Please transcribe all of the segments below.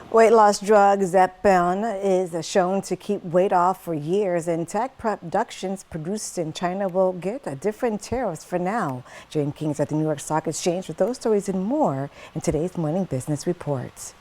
Weight loss drug Zepbound is shown to keep weight off for years, and tech productions produced in China will get a different tariffs for now. Jane King's at the New York Stock Exchange with those stories and more in today's Morning Business Report.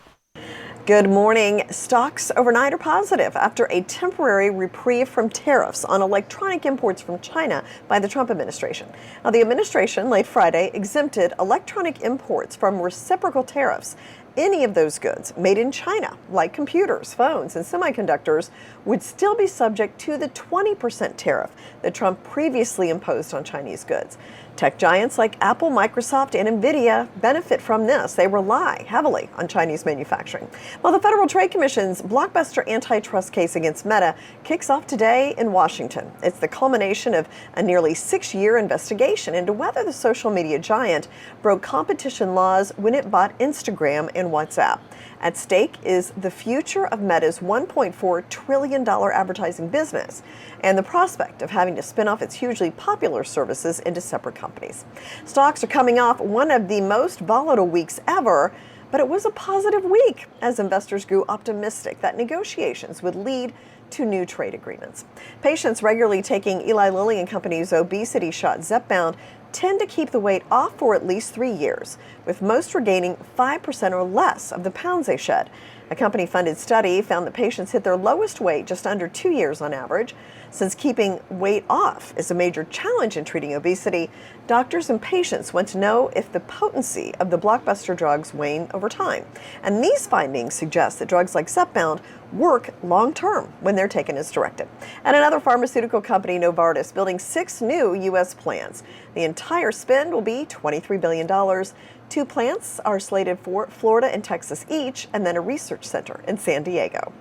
Good morning. Stocks overnight are positive after a temporary reprieve from tariffs on electronic imports from China by the Trump administration. Now, the administration late Friday exempted electronic imports from reciprocal tariffs. Any of those goods made in China, like computers, phones, and semiconductors, would still be subject to the 20% tariff that Trump previously imposed on Chinese goods. Tech giants like Apple, Microsoft, and Nvidia benefit from this. They rely heavily on Chinese manufacturing. Well, the Federal Trade Commission's blockbuster antitrust case against Meta kicks off today in Washington. It's the culmination of a nearly 6-year investigation into whether the social media giant broke competition laws when it bought Instagram and WhatsApp. At stake is the future of Meta's $1.4 trillion advertising business and the prospect of having to spin off its hugely popular services into separate companies. Stocks are coming off one of the most volatile weeks ever, but it was a positive week as investors grew optimistic that negotiations would lead to new trade agreements. Patients regularly taking Eli Lilly and Company's obesity shot Zepbound tend to keep the weight off for at least 3 years, with most regaining 5% or less of the pounds they shed. A company-funded study found that patients hit their lowest weight just under 2 years on average. Since keeping weight off is a major challenge in treating obesity, doctors and patients want to know if the potency of the blockbuster drugs wane over time. And these findings suggest that drugs like Zepbound work long-term when they're taken as directed. And another pharmaceutical company, Novartis, building 6 new U.S. plants. The entire spend will be $23 billion. 2 plants are slated for Florida and Texas each, and then a research center in San Diego.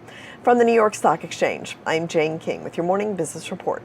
From the New York Stock Exchange, I'm Jane King with your Morning Business Report.